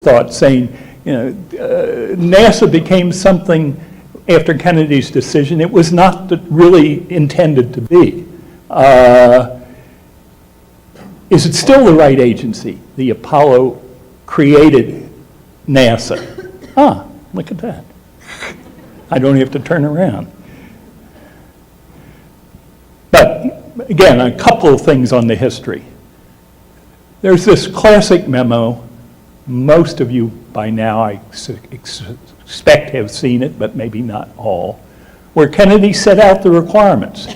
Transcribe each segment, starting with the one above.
thought, saying, NASA became something after Kennedy's decision it was not really intended to be. Is it still the right agency? The Apollo created NASA. Ah, look at that. I don't have to turn around. But again, a couple of things on the history. There's this classic memo. Most of you by now, I expect, have seen it, but maybe not all, where Kennedy set out the requirements.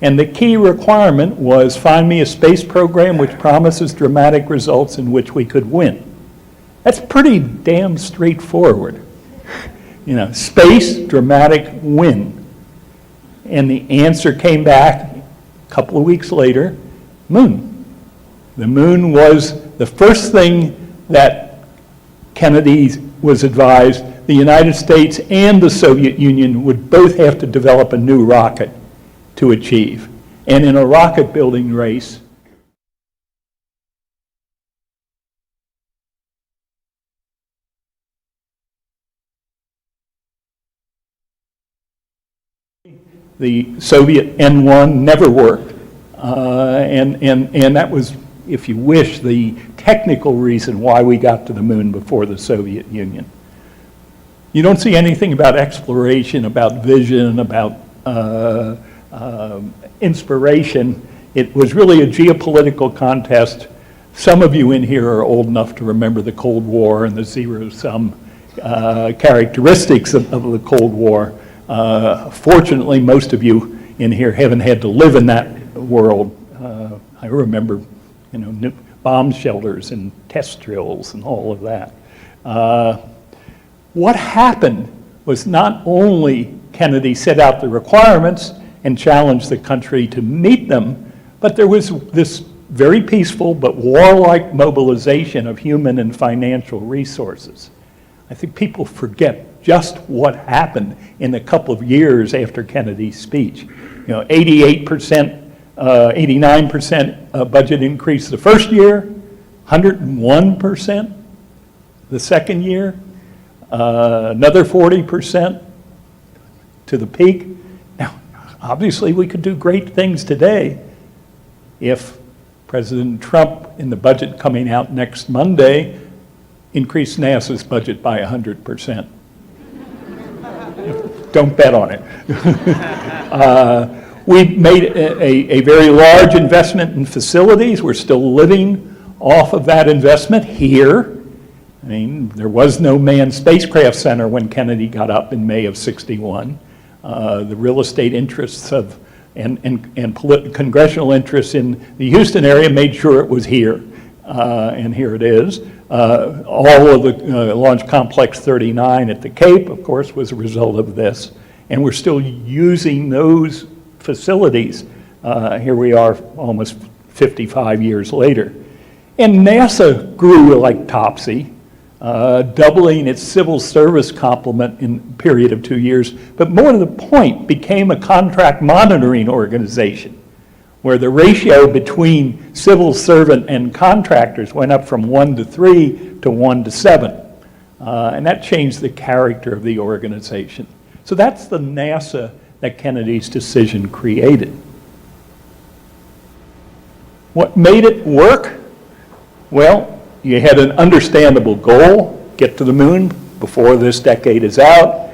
And the key requirement was find me a space program which promises dramatic results in which we could win. That's pretty damn straightforward. Space, dramatic, win. And the answer came back a couple of weeks later, moon. The moon was the first thing that Kennedy was advised the United States and the Soviet Union would both have to develop a new rocket to achieve. And in a rocket building race, the Soviet N-1 never worked. And that was, if you wish, the technical reason why we got to the moon before the Soviet Union. You don't see anything about exploration, about vision, about inspiration. It was really a geopolitical contest. Some of you in here are old enough to remember the Cold War and the zero-sum characteristics of the Cold War. Fortunately, most of you in here haven't had to live in that world. I remember, bomb shelters and test drills and all of that. What happened was not only Kennedy set out the requirements and challenged the country to meet them, but there was this very peaceful but warlike mobilization of human and financial resources. I think people forget just what happened in the couple of years after Kennedy's speech. 88%, 89% budget increase the first year, 101% the second year, another 40% to the peak. Now, obviously we could do great things today if President Trump, in the budget coming out next Monday, increased NASA's budget by 100%. Don't bet on it. We've made a very large investment in facilities. We're still living off of that investment here. I mean, there was no manned spacecraft center when Kennedy got up in May of '61. The real estate interests of and congressional interests in the Houston area made sure it was here, and here it is. All of the Launch Complex 39 at the Cape, of course, was a result of this, and we're still using those facilities. Here we are almost 55 years later. And NASA grew like topsy, doubling its civil service complement in a period of 2 years, but more to the point, became a contract monitoring organization, where the ratio between civil servant and contractors went up from 1 to 3 to 1 to 7. And that changed the character of the organization. So that's the NASA that Kennedy's decision created. What made it work? Well, you had an understandable goal, get to the moon before this decade is out.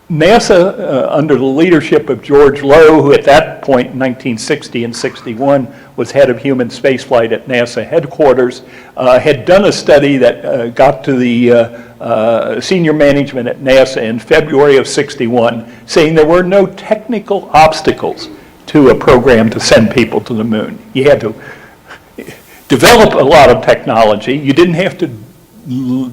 NASA, under the leadership of George Low, who at that point in 1960 and 61 was head of human spaceflight at NASA headquarters, had done a study that got to the senior management at NASA in February of '61, saying there were no technical obstacles to a program to send people to the moon. You had to develop a lot of technology. You didn't have to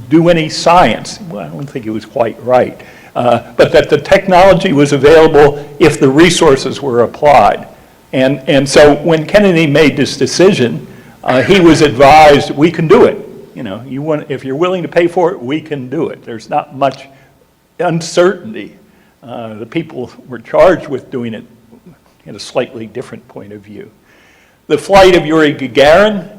do any science. Well, I don't think it was quite right. But that the technology was available if the resources were applied. And so when Kennedy made this decision, he was advised, we can do it. If you're willing to pay for it, we can do it. There's not much uncertainty. The people who were charged with doing it had a slightly different point of view. The flight of Yuri Gagarin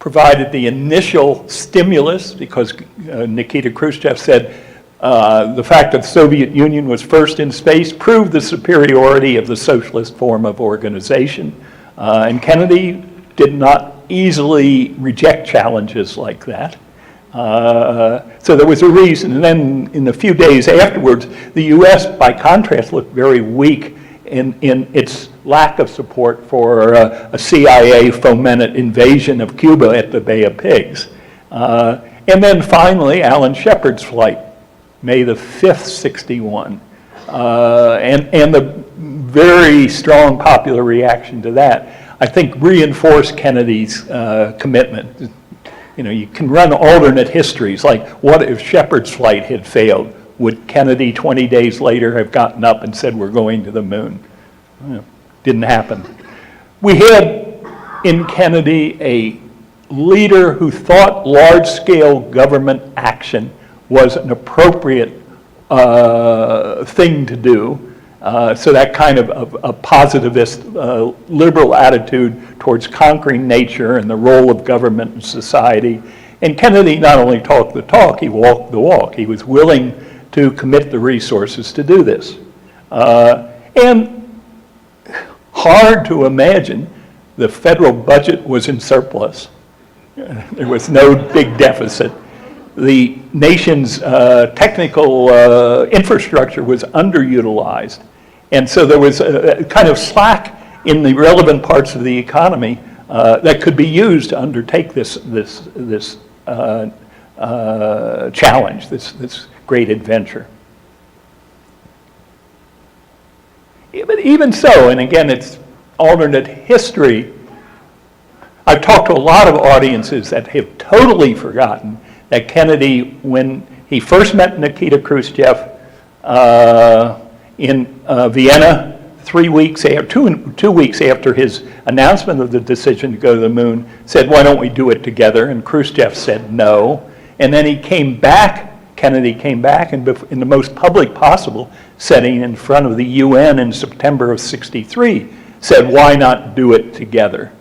provided the initial stimulus because Nikita Khrushchev said the fact that the Soviet Union was first in space proved the superiority of the socialist form of organization. And Kennedy did not easily reject challenges like that. So there was a reason. And then in the few days afterwards, the U.S., by contrast, looked very weak in its lack of support for a CIA-fomented invasion of Cuba at the Bay of Pigs. And then finally, Alan Shepard's flight, May the 5th, 61. And the very strong popular reaction to that, I think, reinforced Kennedy's commitment. You know, you can run alternate histories, like what if Shepard's flight had failed? Would Kennedy 20 days later have gotten up and said, we're going to the moon? Well, didn't happen. We had in Kennedy a leader who thought large-scale government action was an appropriate thing to do. So that kind of a positivist, liberal attitude towards conquering nature and the role of government in society. And Kennedy not only talked the talk, he walked the walk. He was willing to commit the resources to do this. And hard to imagine the federal budget was in surplus. There was no big deficit. The nation's technical infrastructure was underutilized. And so there was a kind of slack in the relevant parts of the economy that could be used to undertake this challenge, this great adventure. But even so, and again, it's alternate history, I've talked to a lot of audiences that have totally forgotten that Kennedy, when he first met Nikita Khrushchev in Vienna, 2 weeks after his announcement of the decision to go to the moon, said, why don't we do it together? And Khrushchev said no. And then he came back, Kennedy came back in the most public possible setting in front of the UN in September of '63, said, why not do it together?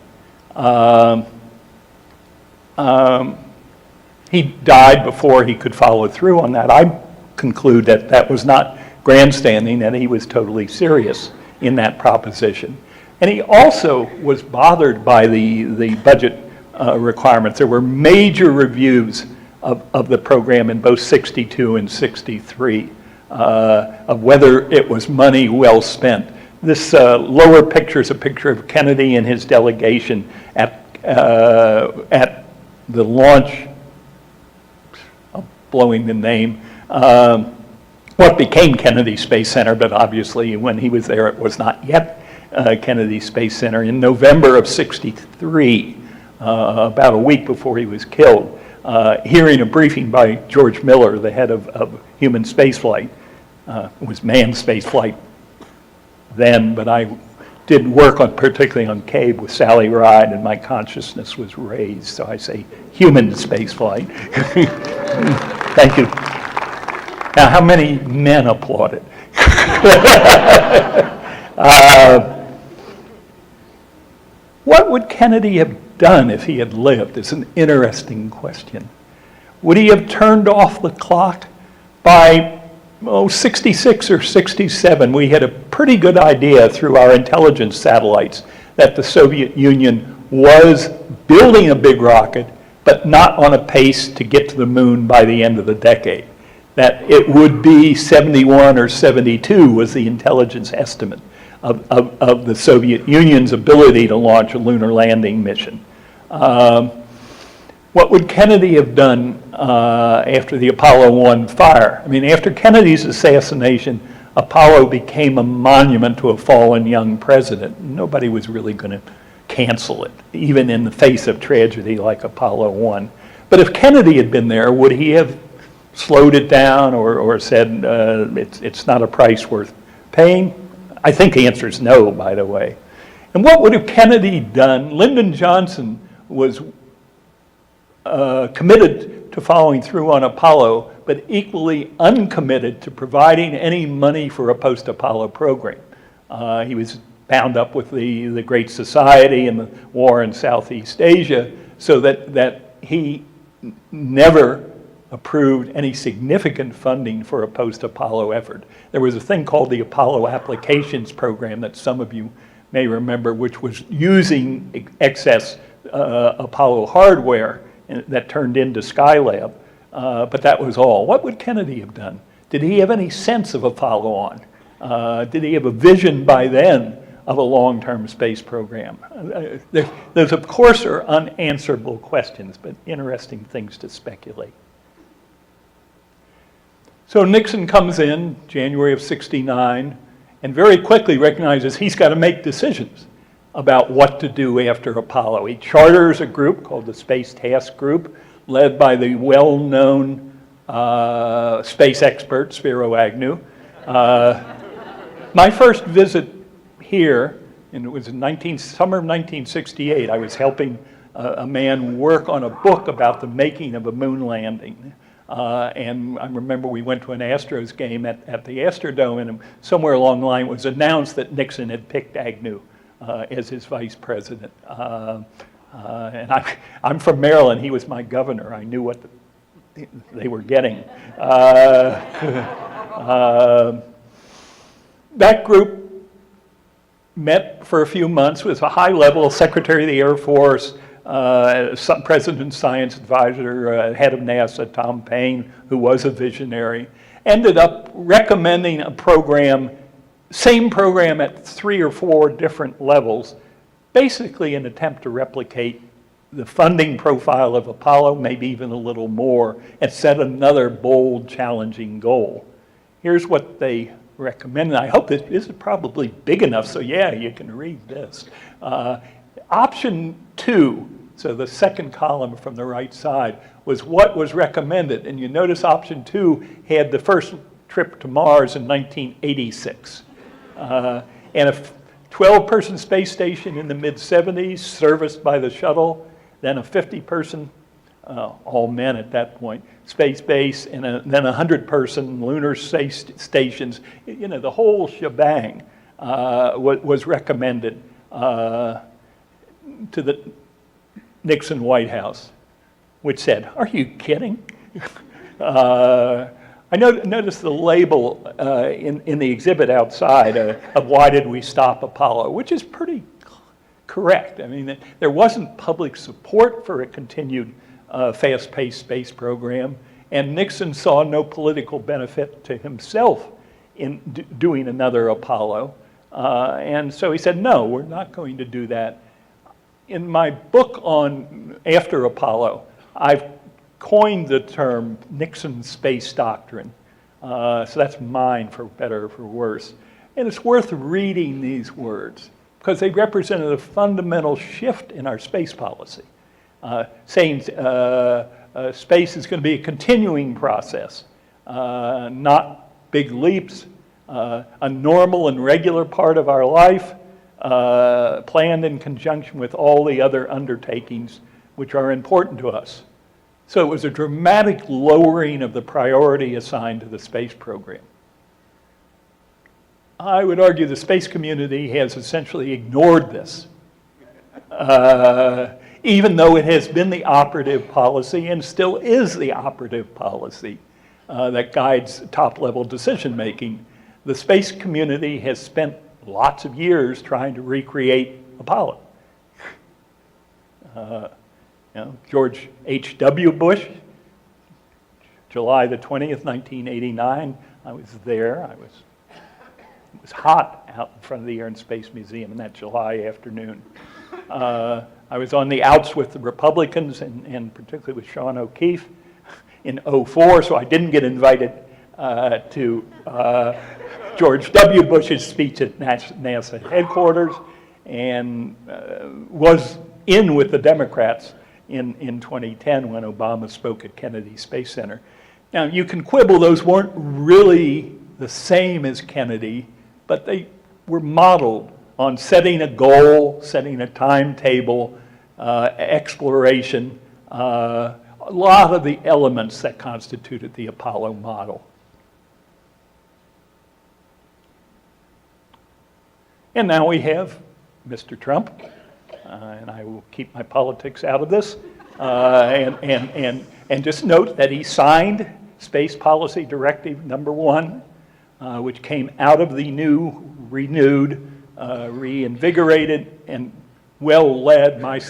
He died before he could follow through on that. I conclude that that was not grandstanding, that he was totally serious in that proposition. And he also was bothered by the budget requirements. There were major reviews of the program in both '62 and '63 of whether it was money well spent. This lower picture is a picture of Kennedy and his delegation at the launch, blowing the name, what became Kennedy Space Center, but obviously when he was there it was not yet Kennedy Space Center, in November of '63, about a week before he was killed, hearing a briefing by George Miller, the head of human spaceflight. It was manned spaceflight then, but I did work on, particularly on CABE with Sally Ride, and my consciousness was raised, so I say human spaceflight. Thank you. Now, how many men applauded? What would Kennedy have done if he had lived? It's an interesting question. Would he have turned off the clock? By 66 or 67, we had a pretty good idea through our intelligence satellites that the Soviet Union was building a big rocket, but not on a pace to get to the moon by the end of the decade. That it would be 71 or 72 was the intelligence estimate of the Soviet Union's ability to launch a lunar landing mission. What would Kennedy have done after the Apollo 1 fire? I mean, after Kennedy's assassination, Apollo became a monument to a fallen young president. Nobody was really going to cancel it, even in the face of tragedy like Apollo 1. But if Kennedy had been there, would he have slowed it down or said it's not a price worth paying? I think the answer is no, by the way. And what would have Kennedy done? Lyndon Johnson was committed to following through on Apollo, but equally uncommitted to providing any money for a post-Apollo program. He was bound up with the Great Society and the war in Southeast Asia, so that he never approved any significant funding for a post-Apollo effort. There was a thing called the Apollo Applications Program that some of you may remember, which was using excess Apollo hardware that turned into Skylab, but that was all. What would Kennedy have done? Did he have any sense of a follow-on? Did he have a vision by then of a long-term space program? Those, of course, are unanswerable questions, but interesting things to speculate. So Nixon comes in January of '69 and very quickly recognizes he's got to make decisions about what to do after Apollo. He charters a group called the Space Task Group, led by the well-known space expert, Spiro Agnew. My first visit here, and it was in summer of 1968, I was helping a man work on a book about the making of a moon landing. And I remember we went to an Astros game at the Astrodome, and somewhere along the line it was announced that Nixon had picked Agnew as his vice president. And I'm from Maryland. He was my governor. I knew what they were getting. That group met for a few months with a high-level Secretary of the Air Force, President's science advisor, head of NASA, Tom Paine, who was a visionary, ended up recommending a program, same program at 3 or 4 different levels, basically an attempt to replicate the funding profile of Apollo, maybe even a little more, and set another bold, challenging goal. Here's what they recommended. I hope this is probably big enough, so yeah, you can read this. Option 2, so the second column from the right side, was what was recommended. And you notice option 2 had the first trip to Mars in 1986. And a 12-person space station in the mid-'70s, serviced by the shuttle, then a 50-person, all men at that point, space base, and then 100-person lunar space stations. You know, the whole shebang was recommended to the Nixon White House, which said, "Are you kidding?" I noticed the label in the exhibit outside of "Why did we stop Apollo?" which is pretty correct. I mean, there wasn't public support for a continued fast-paced space program, and Nixon saw no political benefit to himself in doing another Apollo. And so he said, no, we're not going to do that. In my book on after Apollo, I've coined the term Nixon space doctrine. So that's mine, for better or for worse. And it's worth reading these words because they represented a fundamental shift in our space policy, saying space is going to be a continuing process, not big leaps, a normal and regular part of our life, planned in conjunction with all the other undertakings which are important to us. So it was a dramatic lowering of the priority assigned to the space program. I would argue the space community has essentially ignored this, even though it has been the operative policy and still is the operative policy that guides top-level decision-making. The space community has spent lots of years trying to recreate Apollo. George H.W. Bush, July the 20th, 1989, I was there. It was hot out in front of the Air and Space Museum in that July afternoon. I was on the outs with the Republicans and particularly with Sean O'Keefe in '04, so I didn't get invited to George W. Bush's speech at NASA headquarters, and was in with the Democrats in 2010 when Obama spoke at Kennedy Space Center. Now, you can quibble, those weren't really the same as Kennedy, but they were modeled on setting a goal, setting a timetable, exploration, a lot of the elements that constituted the Apollo model. And now we have Mr. Trump and I will keep my politics out of this, and just note that he signed Space Policy Directive number 1, which came out of the new, renewed, reinvigorated, and well-led, my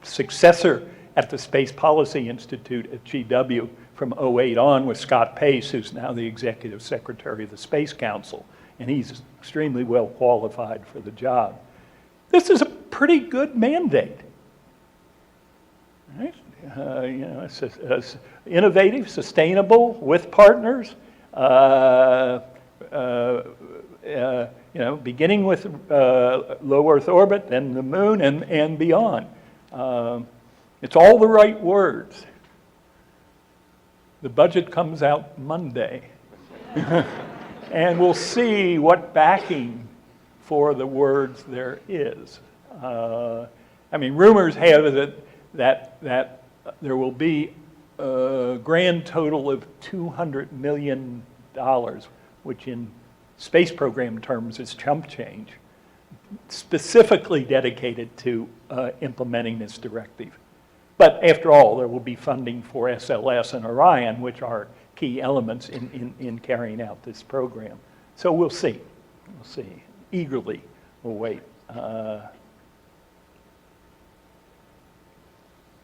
successor at the Space Policy Institute at GW from '08 on with Scott Pace, who's now the Executive Secretary of the Space Council, and he's extremely well qualified for the job. This is a pretty good mandate. Right? It's innovative, sustainable, with partners, beginning with low Earth orbit, then the moon, and beyond. It's all the right words. The budget comes out Monday, and we'll see what backing for the words there is. Rumors have it that there will be a grand total of $200 million, which in space program terms is chump change, specifically dedicated to implementing this directive. But after all, there will be funding for SLS and Orion, which are key elements in carrying out this program. So we'll see. We'll see. Eagerly we'll wait.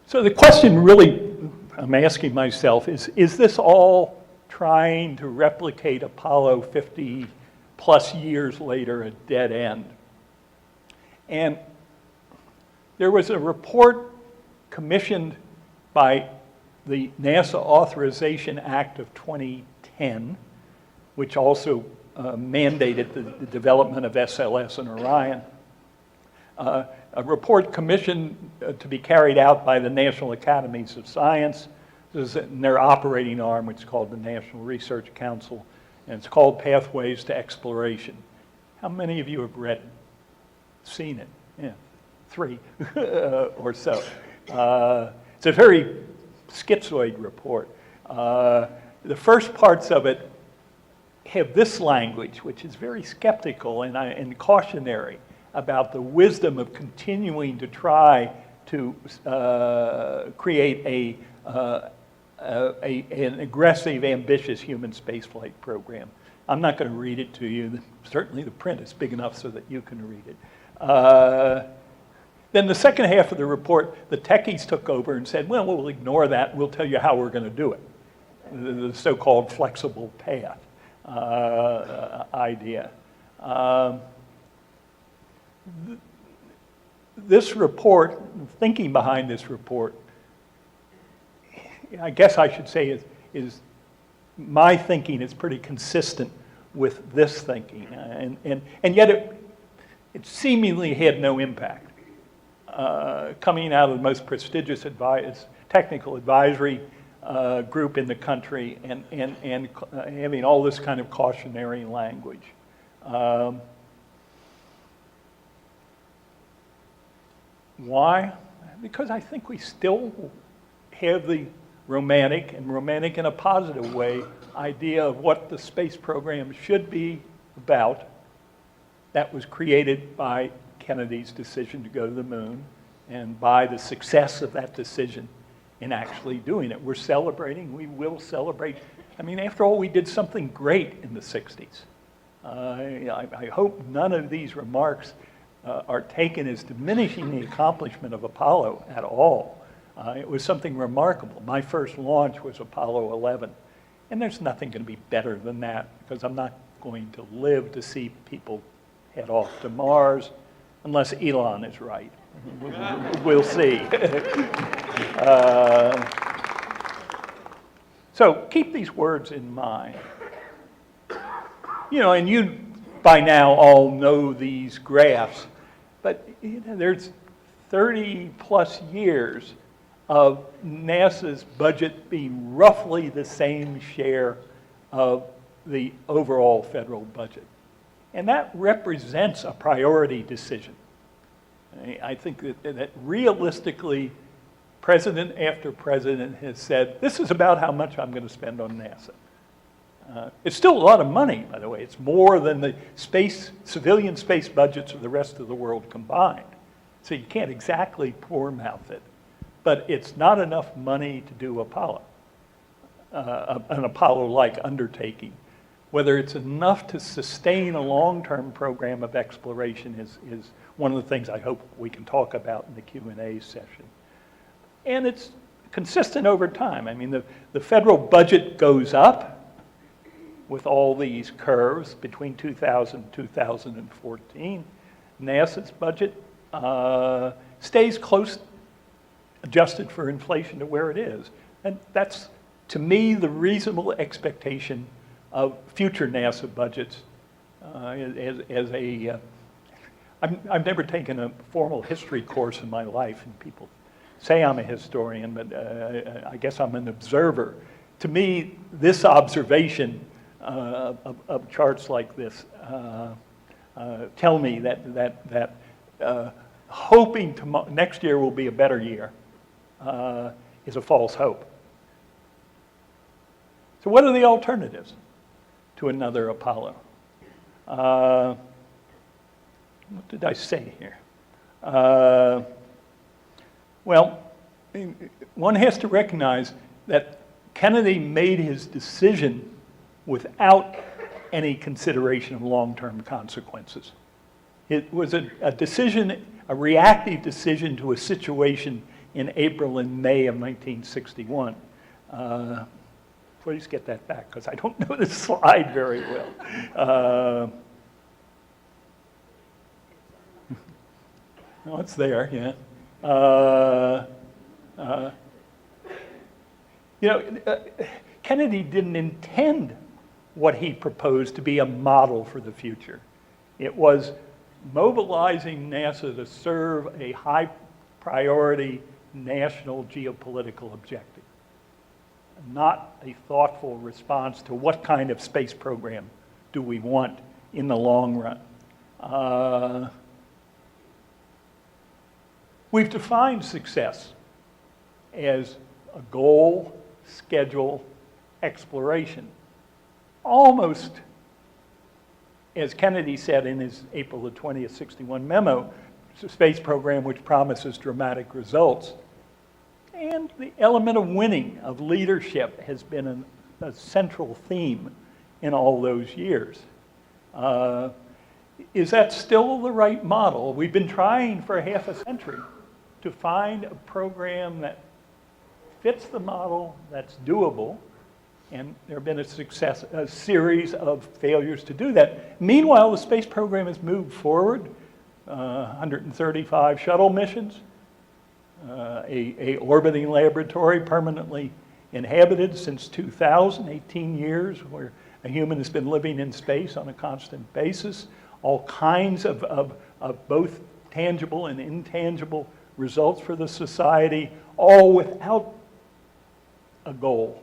So the question really I'm asking myself is this all trying to replicate Apollo 50 plus years later, a dead end? And there was a report commissioned by the NASA Authorization Act of 2010, which also mandated the development of SLS and Orion. A report commissioned to be carried out by the National Academies of Science. This is in their operating arm, which is called the National Research Council, and it's called Pathways to Exploration. How many of you have read it, seen it? Yeah, 3 or so. It's a very schizoid report. The first parts of it have this language, which is very skeptical and cautionary about the wisdom of continuing to try to create an aggressive, ambitious human spaceflight program. I'm not going to read it to you. Certainly the print is big enough so that you can read it. Then the second half of the report, the techies took over and said, well, we'll ignore that. We'll tell you how we're going to do it. The so-called flexible path idea. This report, thinking behind this report, I guess I should say is my thinking is pretty consistent with this thinking. And yet it seemingly had no impact. Coming out of the most prestigious technical advisory group in the country and having all this kind of cautionary language. Why? Because I think we still have the romantic in a positive way, idea of what the space program should be about. That was created by Kennedy's decision to go to the moon and by the success of that decision in actually doing it. We're celebrating, we will celebrate. I mean, after all, we did something great in the 60s. I hope none of these remarks are taken as diminishing the accomplishment of Apollo at all. It was something remarkable. My first launch was Apollo 11, and there's nothing going to be better than that because I'm not going to live to see people head off to Mars unless Elon is right. We'll see. So keep these words in mind. You know, and you by now all know these graphs, but there's 30 plus years of NASA's budget being roughly the same share of the overall federal budget. And that represents a priority decision. I think that realistically, president after president has said, this is about how much I'm going to spend on NASA. It's still a lot of money, by the way. It's more than the civilian space budgets of the rest of the world combined. So you can't exactly poor mouth it. But it's not enough money to do Apollo, an Apollo-like undertaking. Whether it's enough to sustain a long-term program of exploration is one of the things I hope we can talk about in the Q&A session. And it's consistent over time. I mean, the federal budget goes up with all these curves between 2000 and 2014. NASA's budget stays close, adjusted for inflation, to where it is. And that's, to me, the reasonable expectation of future NASA budgets. I've never taken a formal history course in my life, and people say I'm a historian, but I guess I'm an observer. To me, this observation of charts like this tell me that hoping next year will be a better year is a false hope. So what are the alternatives to another Apollo? What did I say here? Well, one has to recognize that Kennedy made his decision without any consideration of long-term consequences. It was a decision, a reactive decision to a situation in April and May of 1961. Please get that back, because I don't know this slide very well. No, it's there, yeah. Kennedy didn't intend what he proposed to be a model for the future. It was mobilizing NASA to serve a high priority national geopolitical objective, not a thoughtful response to what kind of space program do we want in the long run. We've defined success as a goal, schedule, exploration. Almost, as Kennedy said in his April the 20th, 61 memo, it's a space program which promises dramatic results. And the element of winning, of leadership, has been a central theme in all those years. Is that still the right model? We've been trying for half a century to find a program that fits the model, that's doable, and there have been a series of failures to do that. Meanwhile, the space program has moved forward, 135 shuttle missions, a orbiting laboratory permanently inhabited since 2000, 18 years, where a human has been living in space on a constant basis, all kinds of both tangible and intangible results for the society, all without a goal,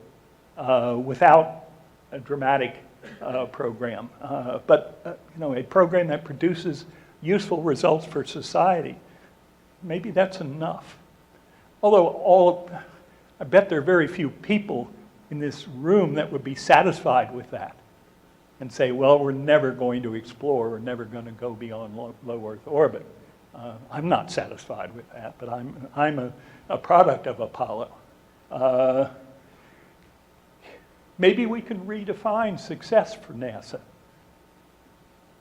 without a dramatic program, but a program that produces useful results for society. Maybe that's enough. Although I bet there are very few people in this room that would be satisfied with that and say, well, we're never going to explore, we're never going to go beyond low Earth orbit. I'm not satisfied with that, but I'm a product of Apollo. Maybe we can redefine success for NASA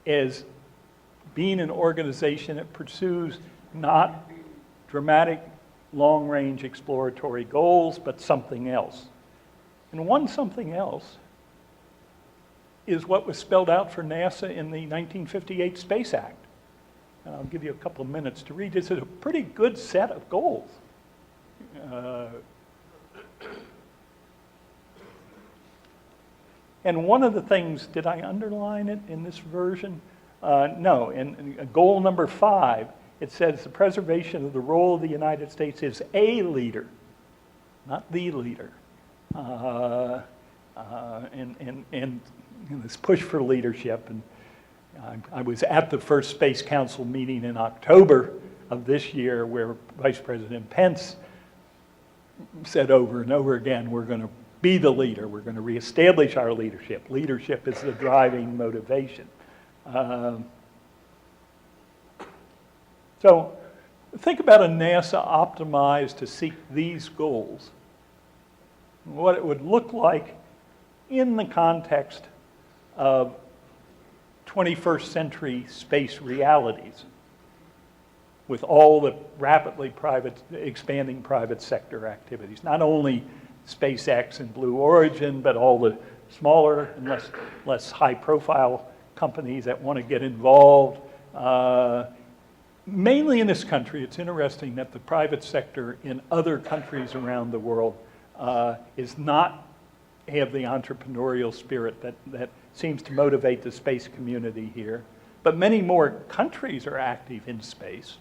as being an organization that pursues not dramatic long-range exploratory goals, but something else. And one something else is what was spelled out for NASA in the 1958 Space Act. And I'll give you a couple of minutes to read. It's a pretty good set of goals. And one of the things, did I underline it in this version? No, in goal number 5, it says the preservation of the role of the United States as a leader, not the leader. And this push for leadership. And I was at the first Space Council meeting in October of this year where Vice President Pence said over and over again, we're going to be the leader. We're going to reestablish our leadership. Leadership is the driving motivation. So Think about a NASA optimized to seek these goals. What it would look like in the context of 21st century space realities, with all the rapidly expanding private sector activities. Not only SpaceX and Blue Origin, but all the smaller and less high-profile companies that want to get involved. Mainly in this country, it's interesting that the private sector in other countries around the world is not have the entrepreneurial spirit that seems to motivate the space community here. But many more countries are active in space.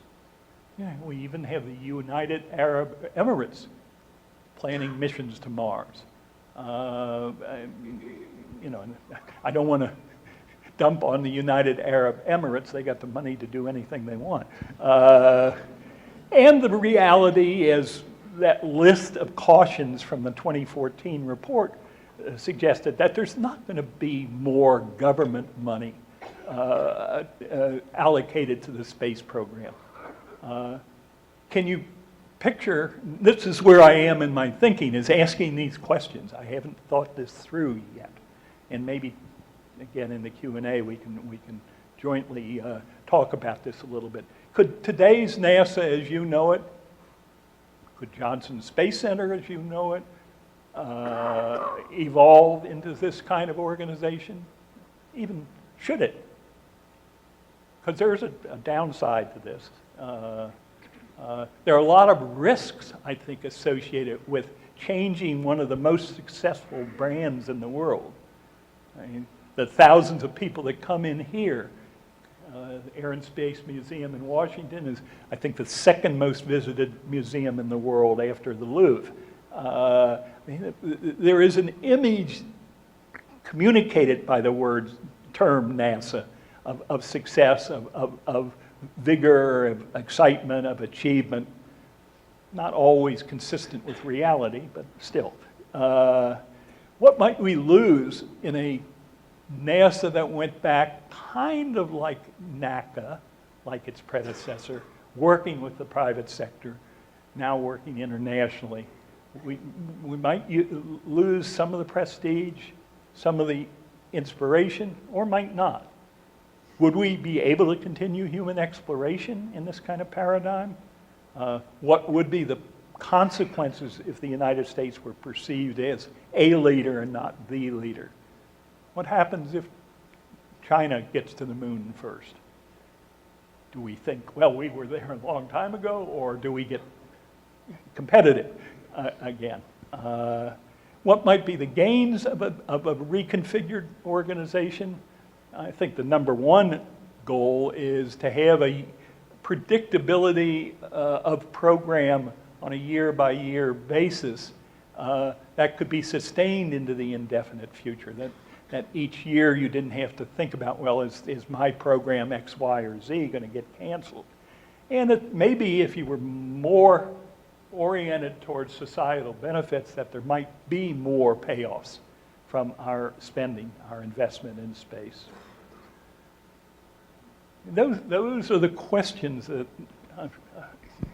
Yeah, we even have the United Arab Emirates planning missions to Mars. You know, I don't want to dump on the United Arab Emirates. They got the money to do anything they want. And the reality is that list of cautions from the 2014 report suggested that there's not going to be more government money allocated to the space program. Can you picture, this is where I am in my thinking, is asking these questions. I haven't thought this through yet. And maybe, again, in the Q&A, we can jointly talk about this a little bit. Could today's NASA as you know it, could Johnson Space Center as you know it, evolve into this kind of organization? Even should it? Because there's a downside to this. There are a lot of risks, I think, associated with changing one of the most successful brands in the world. I mean, the thousands of people that come in here. The Air and Space Museum in Washington is, I think, the second most visited museum in the world after the Louvre. I mean, there is an image communicated by the term NASA of success, of vigor, of excitement, of achievement, not always consistent with reality, but still. What might we lose in a NASA that went back kind of like NACA, like its predecessor, working with the private sector, now working internationally? We might lose some of the prestige, some of the inspiration, or might not. Would we be able to continue human exploration in this kind of paradigm? What would be the consequences if the United States were perceived as a leader and not the leader? What happens if China gets to the moon first? Do we think, well, we were there a long time ago, or do we get competitive again? What might be the gains of a reconfigured organization? I think the number one goal is to have a predictability of program on a year-by-year basis that could be sustained into the indefinite future. That each year you didn't have to think about, well, is my program X, Y, or Z going to get canceled? And it maybe if you were more oriented towards societal benefits, that there might be more payoffs from our spending, our investment in space. Those are the questions that,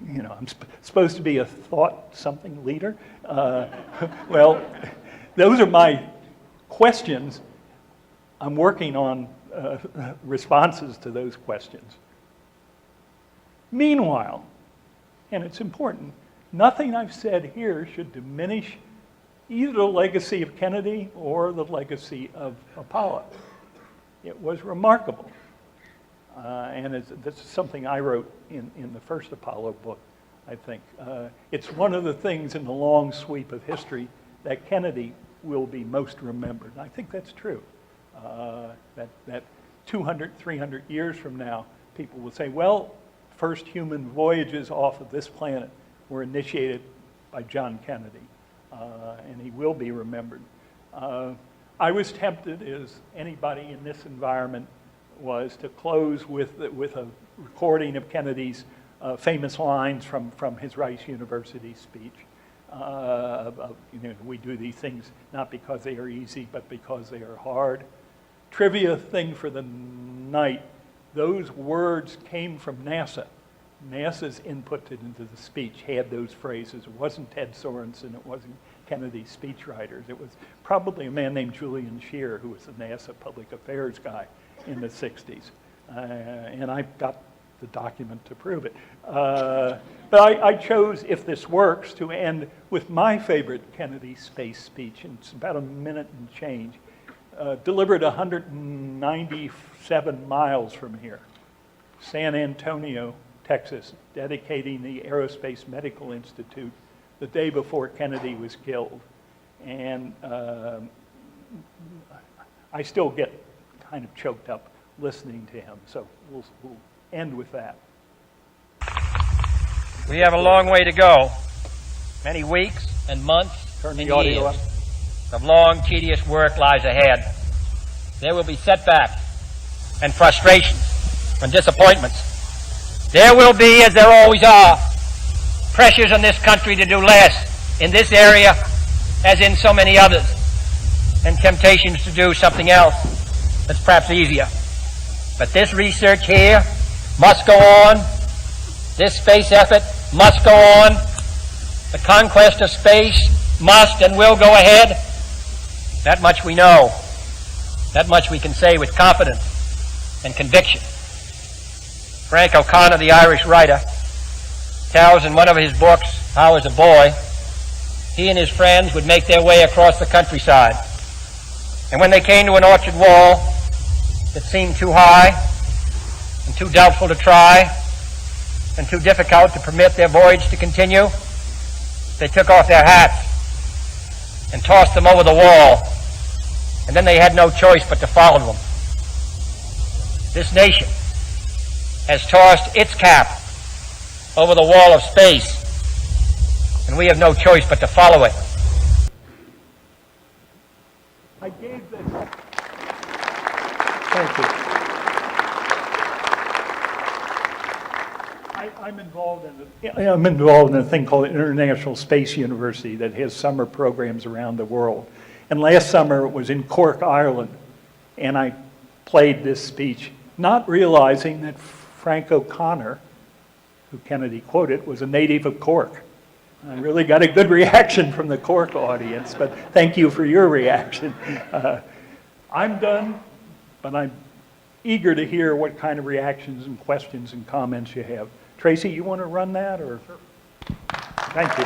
you know, I'm supposed to be a thought-something leader. Well, those are my questions. I'm working on responses to those questions. Meanwhile, and it's important, nothing I've said here should diminish either the legacy of Kennedy or the legacy of Apollo. It was remarkable. And this is something I wrote in the first Apollo book, I think. It's one of the things in the long sweep of history that Kennedy will be most remembered. And I think that's true. That 200, 300 years from now, people will say, well, first human voyages off of this planet were initiated by John Kennedy, and he will be remembered. I was tempted, as anybody in this environment was, to close with a recording of Kennedy's famous lines from his Rice University speech. You know, we do these things not because they are easy, but because they are hard. Trivia thing for the night, those words came from NASA. NASA's input into the speech had those phrases. It wasn't Ted Sorensen, it wasn't Kennedy's speechwriters. It was probably a man named Julian Scheer, who was the NASA public affairs guy in the 60s. And I got the document to prove it. But I chose, if this works, to end with my favorite Kennedy space speech. And it's about a minute and change, delivered 197 miles from here, San Antonio, Texas, dedicating the Aerospace Medical Institute the day before Kennedy was killed. And I still get kind of choked up listening to him. So we'll end with that. We have a long way to go. Many weeks and months Turn and the audio years up. of long, tedious work lies ahead. There will be setbacks and frustrations and disappointments. There will be, as there always are, pressures on this country to do less in this area as in so many others, and temptations to do something else that's perhaps easier. But this research here must go on. This space effort must go on. The conquest of space must and will go ahead. That much we know. That much we can say with confidence and conviction. Frank O'Connor, the Irish writer, tells in one of his books how, as a boy, he and his friends would make their way across the countryside. And when they came to an orchard wall that seemed too high and too doubtful to try and too difficult to permit their voyage to continue, they took off their hats and tossed them over the wall. And then they had no choice but to follow them. This nation has tossed its cap over the wall of space, and we have no choice but to follow it. I gave this. Thank you. I'm involved in a thing called International Space University that has summer programs around the world. And last summer it was in Cork, Ireland, and I played this speech, not realizing that Frank O'Connor, who Kennedy quoted, was a native of Cork. I really got a good reaction from the Cork audience, but thank you for your reaction. I'm done, but I'm eager to hear what kind of reactions and questions and comments you have. Tracy, you want to run that? Or? Sure. Thank you.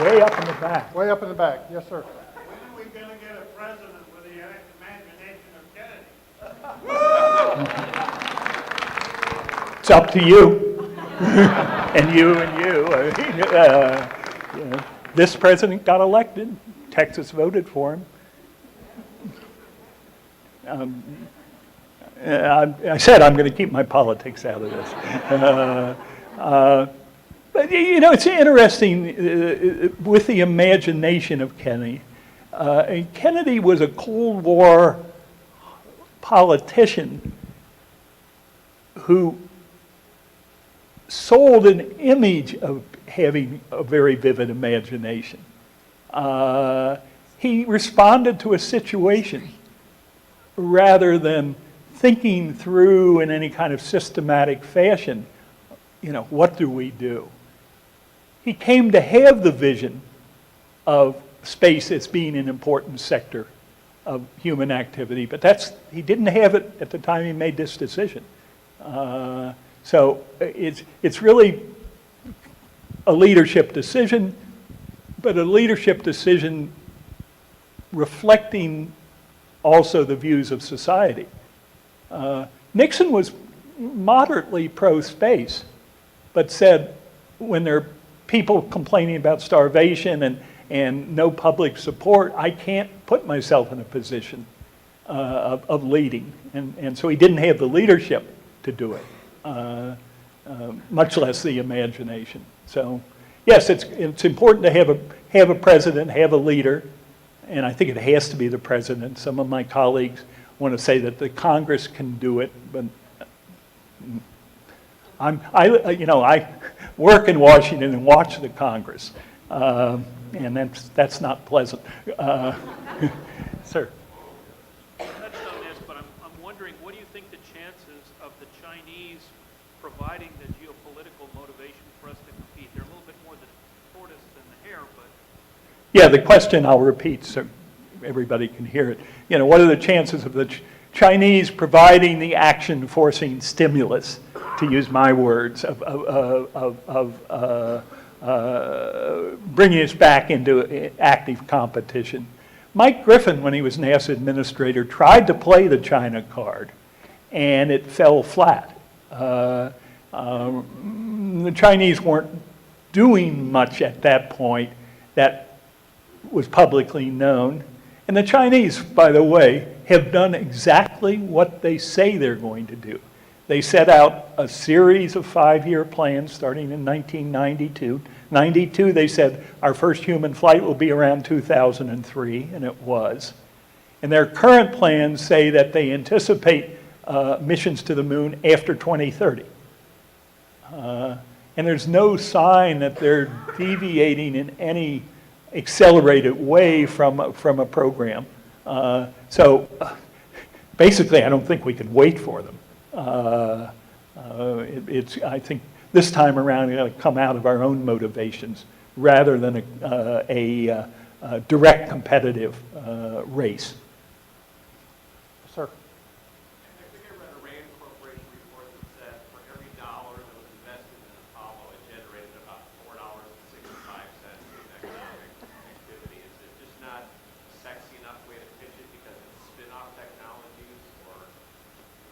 Way up in the back. Way up in the back, yes, sir. When are we going to get a president with the imagination of Kennedy? It's up to you. and you. You know, this president got elected. Texas voted for him. I said I'm going to keep my politics out of this. But, you know, it's interesting with the imagination of Kennedy. Kennedy was a Cold War politician who sold an image of having a very vivid imagination. He responded to a situation rather than thinking through in any kind of systematic fashion, you know, what do we do? He came to have the vision of space as being an important sector of human activity, but he didn't have it at the time he made this decision. So it's really a leadership decision, but a leadership decision reflecting also the views of society. Nixon was moderately pro-space, but said when there are people complaining about starvation and no public support, I can't put myself in a position of leading. And so he didn't have the leadership to do it, much less the imagination. So yes, it's important to have a president, have a leader, and I think it has to be the president. Some of my colleagues want to say that the Congress can do it, but I work in Washington and watch the Congress, and that's not pleasant. Sir. providing the geopolitical motivation for us to compete? They're a little bit more the tortoise than the hare, but Yeah, the question I'll repeat so everybody can hear it. You know, what are the chances of the Chinese providing the action-forcing stimulus, to use my words, of bringing us back into active competition? Mike Griffin, when he was NASA administrator, tried to play the China card, and it fell flat. The Chinese weren't doing much at that point that was publicly known. And the Chinese, by the way, have done exactly what they say they're going to do. They set out a series of 5-year plans starting in 1992. 92, they said, our first human flight will be around 2003, and it was. And their current plans say that they anticipate missions to the moon after 2030. And there's no sign that they're deviating in any accelerated way from a program. So basically, I don't think we could wait for them. I think this time around, we're going to come out of our own motivations rather than a direct competitive race. Sir. I think I read a Rand Corporation report that said for every dollar that was invested in Apollo, it generated about $4.65 in economic activity. Is it just not a sexy enough way to pitch it because it's spin-off technologies or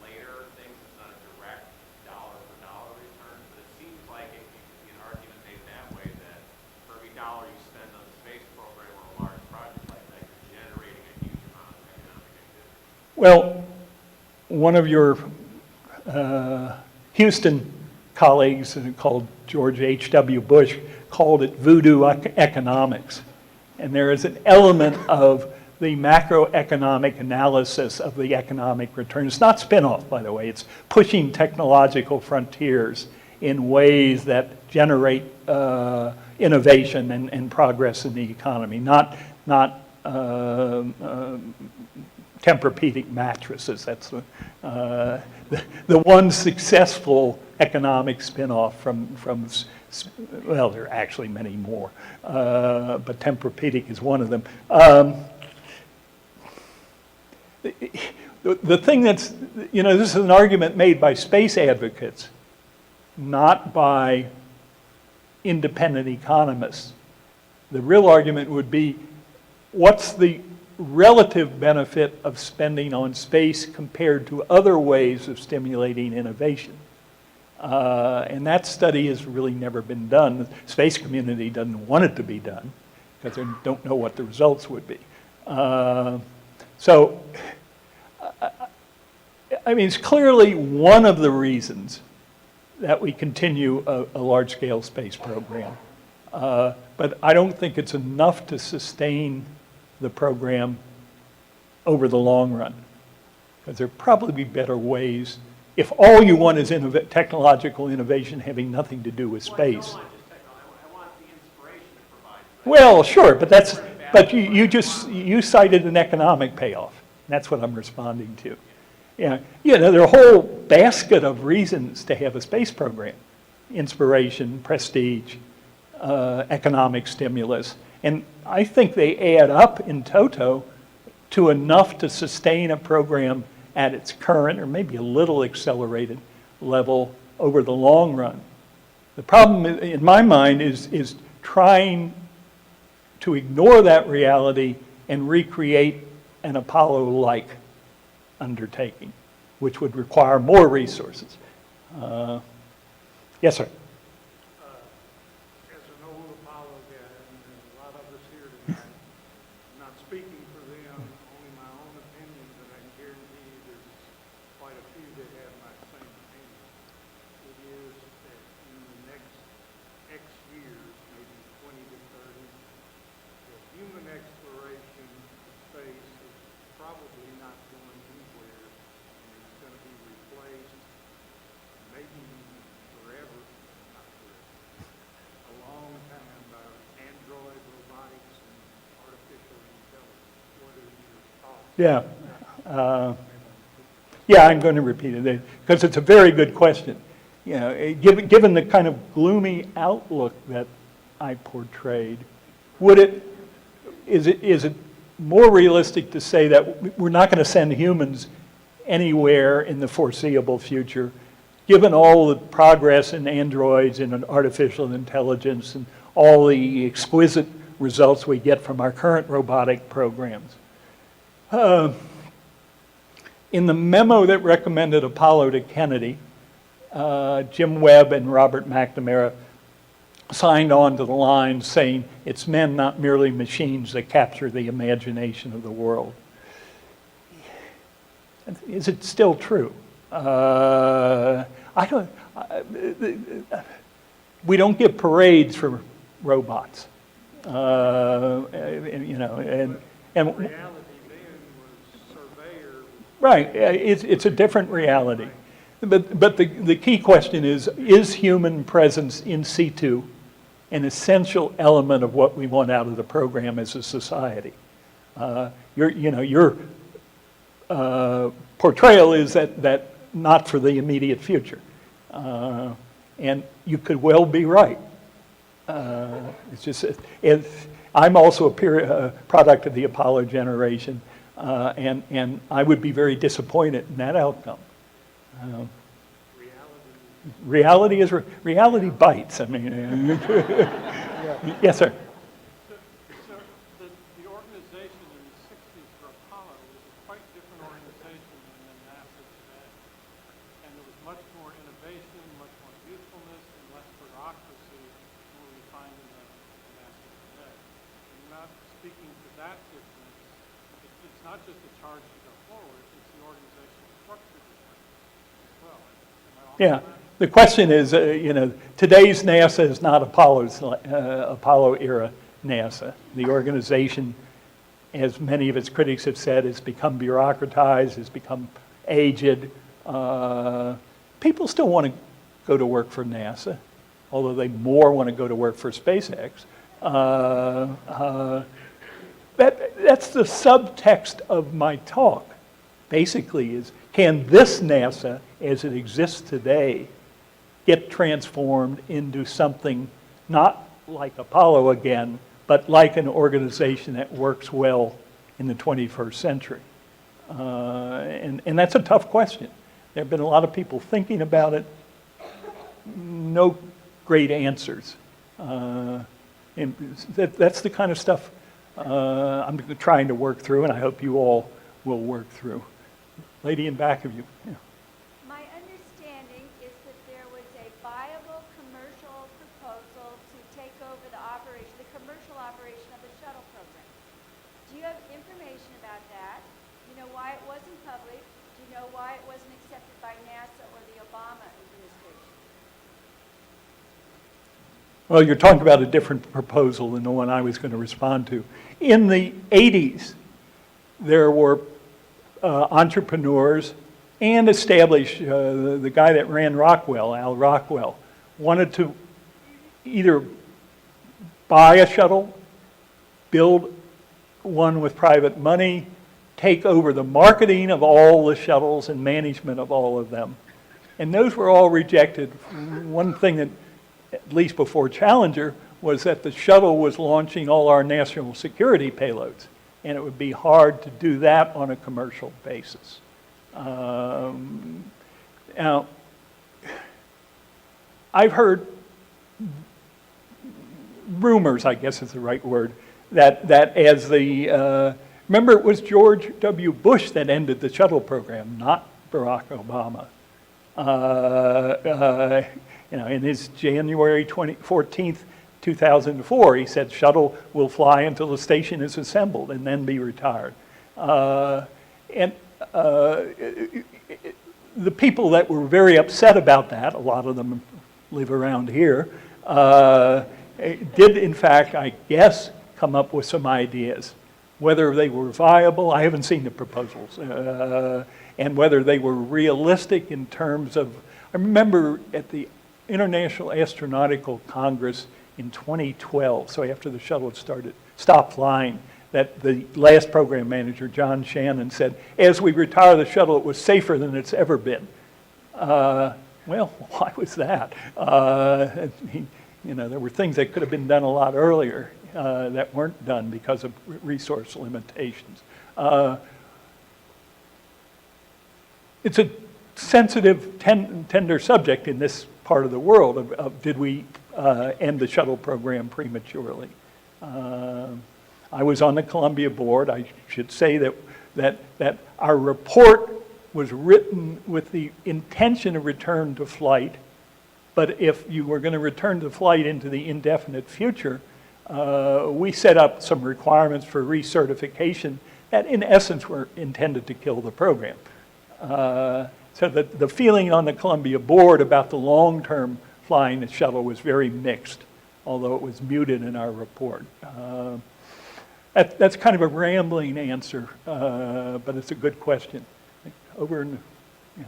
later things? It's not a direct dollar-for-dollar return, but it seems like it could be an argument made that way that for every dollar you spend on the space program or a large project like that, you're generating a huge amount of economic activity. Well, one of your Houston colleagues called George H.W. Bush called it voodoo economics. And there is an element of the macroeconomic analysis of the economic return. It's not spin-off, by the way. It's pushing technological frontiers in ways that generate innovation and progress in the economy, not Tempur-Pedic mattresses. That's the one successful economic spin-off from, well, there are actually many more, but Tempur-Pedic is one of them. The thing that's, you know, this is an argument made by space advocates, not by independent economists. The real argument would be, what's the relative benefit of spending on space compared to other ways of stimulating innovation? And that study has really never been done. The space community doesn't want it to be done because they don't know what the results would be. So, I mean, it's clearly one of the reasons that we continue a large-scale space program. But I don't think it's enough to sustain the program over the long run, because there probably be better ways. If all you want is technological innovation having nothing to do with space. Well, I want the inspiration to provide. Well, sure, but you cited an economic payoff. That's what I'm responding to. Yeah, there are a whole basket of reasons to have a space program: inspiration, prestige, economic stimulus. And I think they add up in toto to enough to sustain a program at its current or maybe a little accelerated level over the long run. The problem in my mind is trying to ignore that reality and recreate an Apollo-like undertaking, which would require more resources. Yes, sir. As an old Apollo guy, and a lot of us here tonight, I'm not speaking for them, only my own opinion, but I can guarantee you there's quite a few that have my same opinion. It is that in the next X years, maybe 20 to 30, the human exploration of space is probably not going anywhere, and it's going to be replaced, maybe forever, not forever, a long time by android robotics and artificial intelligence. What are your thoughts? Yeah. Yeah, I'm going to repeat it because it's a very good question. given the kind of gloomy outlook that I portrayed, is it more realistic to say that we're not going to send humans anywhere in the foreseeable future, given all the progress in androids and in artificial intelligence and all the exquisite results we get from our current robotic programs? In the memo that recommended Apollo to Kennedy, Jim Webb and Robert McNamara signed on to the line saying, "It's men, not merely machines, that capture the imagination of the world." Is it still true? We don't give parades for robots. The reality then was surveyor. Right, it's a different reality. But the key question is human presence in situ an essential element of what we want out of the program as a society? Your portrayal is that not for the immediate future. And you could well be right. It's just, I'm also a product of the Apollo generation, and I would be very disappointed in that outcome. Reality bites. I mean, yes, sir. So the organization in the 60s for Apollo was a quite different organization than NASA today. And there was much more innovation, much more youthfulness, and less bureaucracy than what we find in the NASA today. And you're not speaking to that difference. It's not just a charge to go forward, it's the organizational structure difference as well. Am I off on Yeah. that? The question is, today's NASA is not Apollo era NASA. The organization, as many of its critics have said, has become bureaucratized, has become aged. People still want to go to work for NASA, although they more want to go to work for SpaceX. That's the subtext of my talk, basically, is can this NASA, as it exists today, get transformed into something not like Apollo again, but like an organization that works well in the 21st century? And that's a tough question. There have been a lot of people thinking about it. No great answers. And that's the kind of stuff I'm trying to work through, and I hope you all will work through. Lady in back of you. Yeah. My understanding is that there was a viable commercial proposal to take over the commercial operation of the shuttle program. Do you have information about that? Do you know why it wasn't public? Do you know why it wasn't accepted by NASA or the Obama administration? Well, you're talking about a different proposal than the one I was going to respond to. In the 80s, there were entrepreneurs and established, the guy that ran Rockwell, Al Rockwell, wanted to either buy a shuttle, build one with private money, take over the marketing of all the shuttles and management of all of them. And those were all rejected. One thing that, at least before Challenger, was that the shuttle was launching all our national security payloads, and it would be hard to do that on a commercial basis. Now, I've heard rumors, I guess is the right word, that as the, remember it was George W. Bush that ended the shuttle program, not Barack Obama. In his January 14th, 2004, he said shuttle will fly until the station is assembled and then be retired. The people that were very upset about that, a lot of them live around here, did in fact, I guess, come up with some ideas. Whether they were viable, I haven't seen the proposals, and whether they were realistic in terms of, I remember at the International Astronautical Congress in 2012, so after the shuttle had stopped flying, that the last program manager, John Shannon, said, as we retire the shuttle, it was safer than it's ever been. Well, why was that? There were things that could have been done a lot earlier that weren't done because of resource limitations. It's a sensitive, tender subject in this part of the world of did we end the shuttle program prematurely? I was on the Columbia board. I should say that our report was written with the intention of return to flight, but if you were going to return to flight into the indefinite future, we set up some requirements for recertification that in essence were intended to kill the program. So the feeling on the Columbia board about the long-term flying the shuttle was very mixed, although it was muted in our report. That's kind of a rambling answer, but it's a good question. Over in, yeah.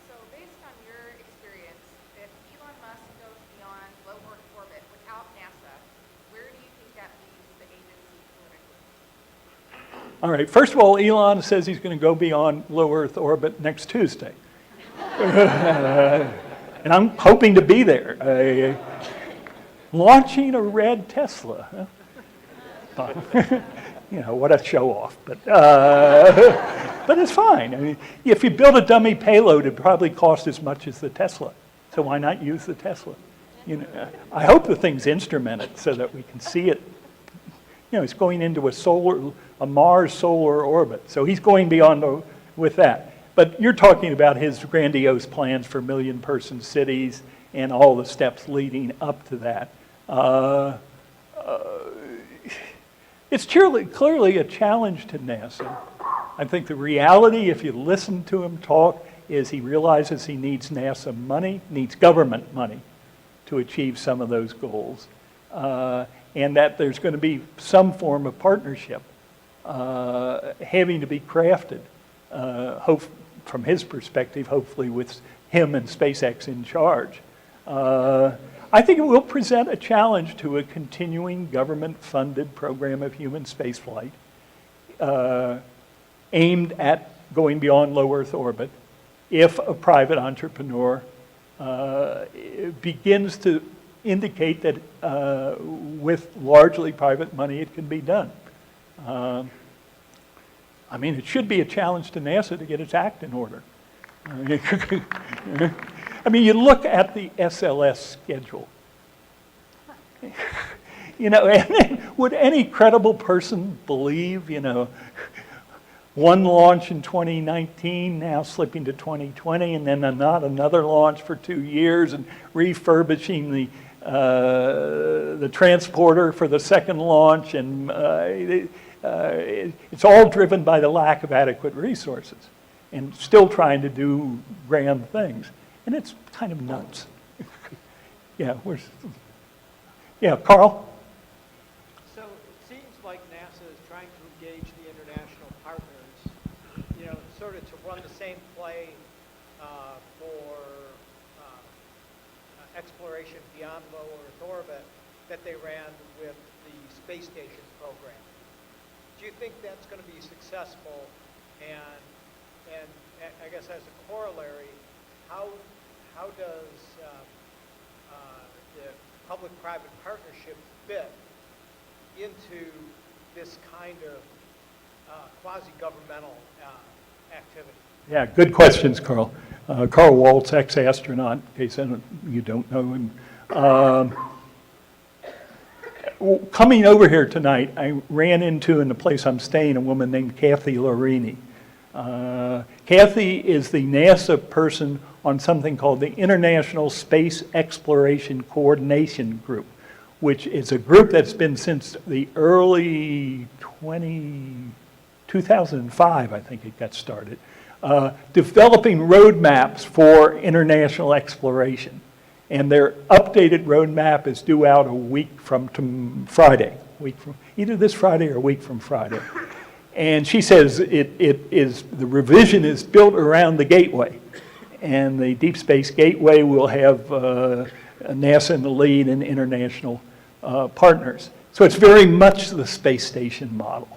So based on your experience, if Elon Musk goes beyond low Earth orbit without NASA, where do you think that leaves the agency politically? All right, first of all, Elon says he's going to go beyond low Earth orbit next Tuesday. And I'm hoping to be there. Launching a red Tesla. What a show off, but it's fine. I mean, if you build a dummy payload, it probably costs as much as the Tesla. So why not use the Tesla? I hope the thing's instrumented so that we can see it. It's going into a Mars solar orbit, so he's going beyond with that. But you're talking about his grandiose plans for million-person cities and all the steps leading up to that. It's clearly a challenge to NASA. I think the reality, if you listen to him talk, is he realizes he needs NASA money, needs government money to achieve some of those goals, and that there's going to be some form of partnership having to be crafted, from his perspective, hopefully with him and SpaceX in charge. I think it will present a challenge to a continuing government-funded program of human spaceflight aimed at going beyond low Earth orbit if a private entrepreneur begins to indicate that with largely private money it can be done. I mean, it should be a challenge to NASA to get its act in order. I mean, you look at the SLS schedule. Would any credible person believe, one launch in 2019, now slipping to 2020, and then not another launch for 2 years, and refurbishing the transporter for the second launch, and it's all driven by the lack of adequate resources, and still trying to do grand things. And it's kind of nuts. Yeah, Carl? So it seems like NASA is trying to engage the international partners, sort of to run the same play for exploration beyond low Earth orbit that they ran with the space station program. Do you think that's going to be successful? And I guess as a corollary, how does the public-private partnership fit into this kind of quasi-governmental activity? Yeah, good questions, Carl. Carl Waltz, ex-astronaut, in case you don't know him. Coming over here tonight, I ran into, in the place I'm staying, a woman named Kathy Lorini. Kathy is the NASA person on something called the International Space Exploration Coordination Group, which is a group that's been since the early 2005, I think it got started, developing roadmaps for international exploration. And their updated roadmap is due out a week from Friday, either this Friday or a week from Friday. And she says the revision is built around the gateway. And the Deep Space Gateway will have NASA in the lead and international partners. So it's very much the space station model.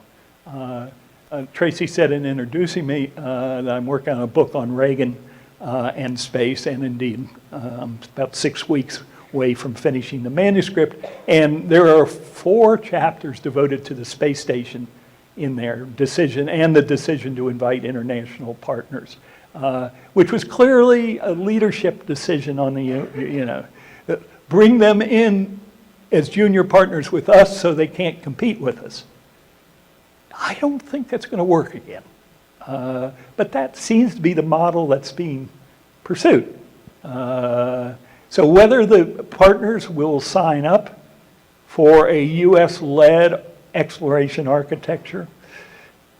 Tracy said in introducing me that I'm working on a book on Reagan and space, and indeed, about 6 weeks away from finishing the manuscript. And there are 4 chapters devoted to the space station in their decision, and the decision to invite international partners, which was clearly a leadership decision on the, bring them in as junior partners with us so they can't compete with us. I don't think that's going to work again. But that seems to be the model that's being pursued. So whether the partners will sign up for a US-led exploration architecture,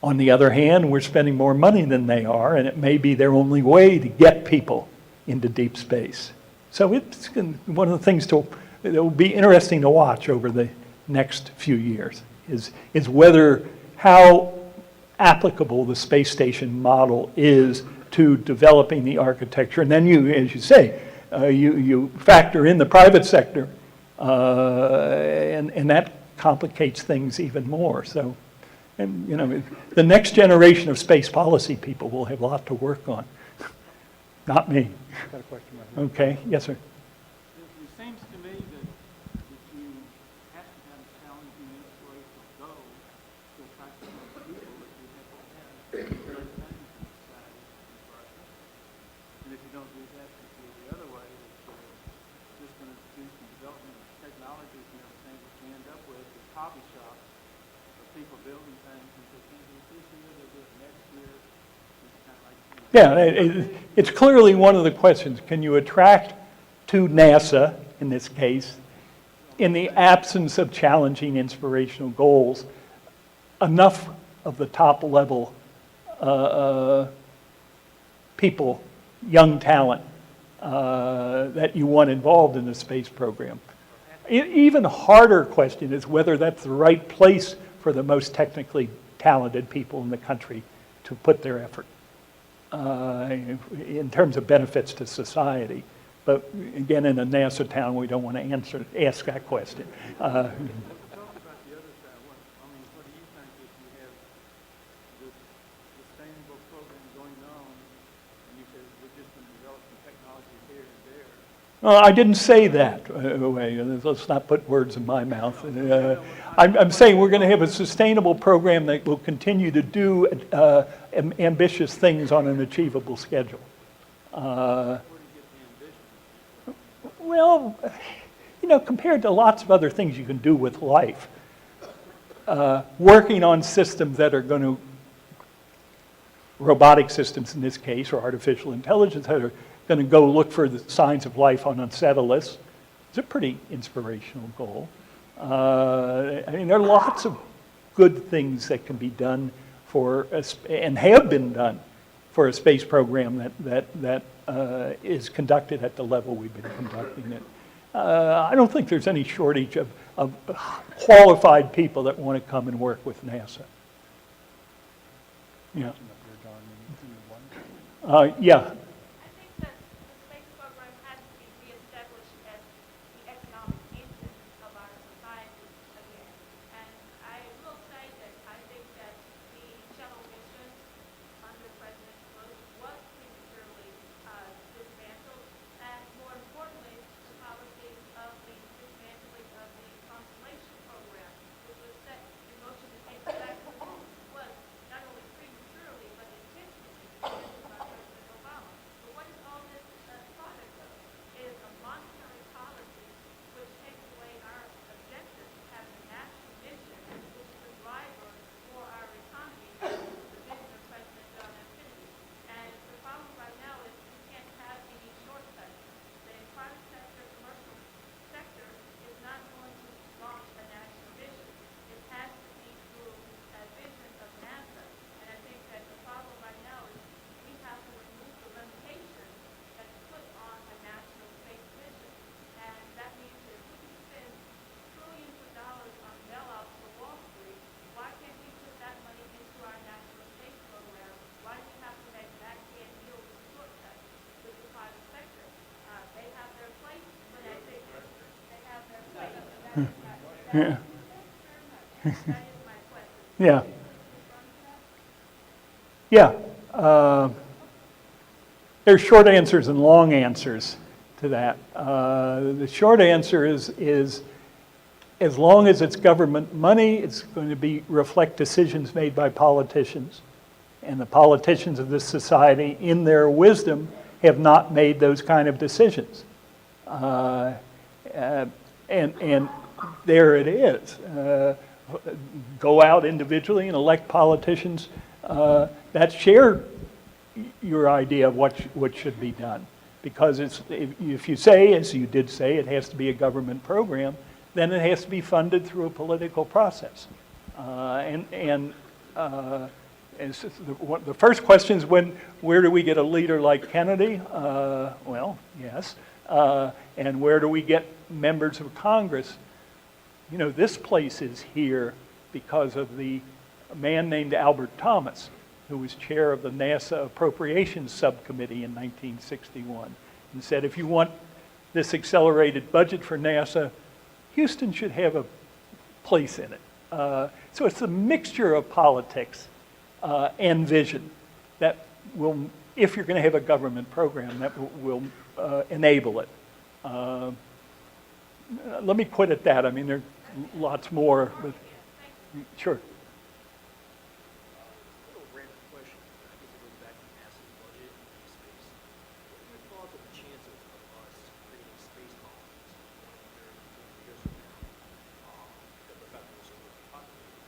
on the other hand, we're spending more money than they are, and it may be their only way to get people into deep space. So it's one of the things that will be interesting to watch over the next few years is whether how applicable the space station model is to developing the architecture. And then you, as you say, you factor in the private sector, and that complicates things even more. So, and the next generation of space policy people will have a lot to work on. Not me. Got a question right here. Okay, yes, sir. It seems to me that you have to have a challenging inspirational goal to attract the kind of people that you have to have in the management society in Russia. And if you don't do that, you go the other way, it's just going to do some development of technologies and everything that you end up with is hobby shops of people building things, and if they can't do it this year, they'll do it next year. It's kind of like, Yeah, it's clearly one of the questions. Can you attract to NASA, in this case, in the absence of challenging inspirational goals, enough of the top level people, young talent, that you want involved in the space program? Even harder question is whether that's the right place for the most technically talented people in the country to put their effort. In terms of benefits to society. But again, in a NASA town, we don't want to ask that question. talk about the other side. What do you think if you have this sustainable program going on, and you said we're just going to develop some technology here and there? Well, I didn't say that. Let's not put words in my mouth. I'm saying we're going to have a sustainable program that will continue to do ambitious things on an achievable schedule. Where do you get the ambition? Well, compared to lots of other things you can do with life, working on systems that are going to, robotic systems in this case, or artificial intelligence, that are going to go look for the signs of life on Unsettled, it's a pretty inspirational goal. There are lots of good things that can be done and have been done for a space program that is conducted at the level we've been conducting it. I don't think there's any shortage of qualified people that want to come and work with NASA. Yeah. Yeah. I think that the space program has to be reestablished as the economic engine of our society again. And I will say that I think that the shuttle mission under President Bush was prematurely dismantled, and more importantly, the policy of the dismantling of the Constellation program, which was set in motion to take us back to the moon, was not only prematurely but intentionally dismantled by President Obama. But what is all this product of? It is a monetary policy which takes away our objective of having a national mission, which is the driver for our economy, the vision of President John F. Kennedy. And the problem right now is you can't have any shortcuts. The private sector, commercial sector is not going to launch a national mission. It has to be through a vision of NASA. And I think that the problem right now is we have to remove the limitations that's put on a national space mission. And that means that we can spend trillions of dollars on bailouts for Wall Street. Why can't we put that money into our national space program? Why do we have to make backhand deals and shortcuts with the private sector? They have their place, but I think they have their place. Yeah. That is my question. Yeah. Yeah. there's short answers and long answers to that. The short answer is as long as it's government money, it's going to reflect decisions made by politicians. And the politicians of this society, in their wisdom, have not made those kind of decisions. And there it is. Go out individually and elect politicians that share your idea of what should be done. Because if you say, as you did say, it has to be a government program, then it has to be funded through a political process. The first question is where do we get a leader like Kennedy? Well, yes. And where do we get members of Congress? You know, this place is here because of a man named Albert Thomas, who was chair of the NASA Appropriations Subcommittee in 1961, and said, if you want this accelerated budget for NASA, Houston should have a place in it. So it's a mixture of politics and vision that will, if you're going to have a government program, that will enable it. Let me quit at that. I mean, there are lots more, but sure. Little random question. I guess it goes back to NASA's budget and space. What are your thoughts on the chances of us creating space colonies 20, 30, 40 years from now? Because the fact that we're so populated,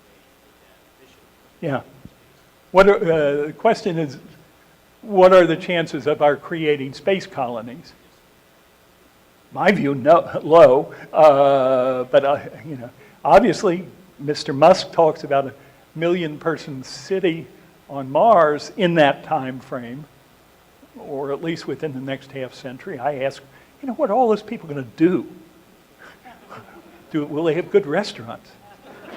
may make that mission. Yeah. The question is, what are the chances of our creating space colonies? My view, no, low. But you know, obviously, Mr. Musk talks about a million-person city on Mars in that time frame, or at least within the next half century. I ask, you know, what are all those people going to do? Will they have good restaurants?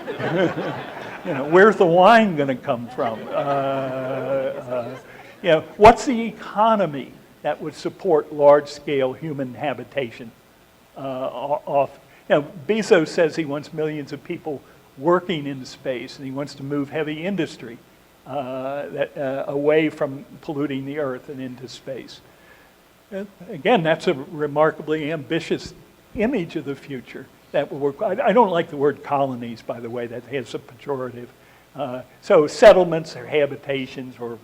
You know, where's the wine going to come from? You know, what's the economy that would support large-scale human habitation? Bezos says he wants millions of people working in space, and he wants to move heavy industry away from polluting the Earth and into space. Again, that's a remarkably ambitious image of the future. That will work. I don't like the word colonies, by the way. That has a pejorative. So settlements or habitations or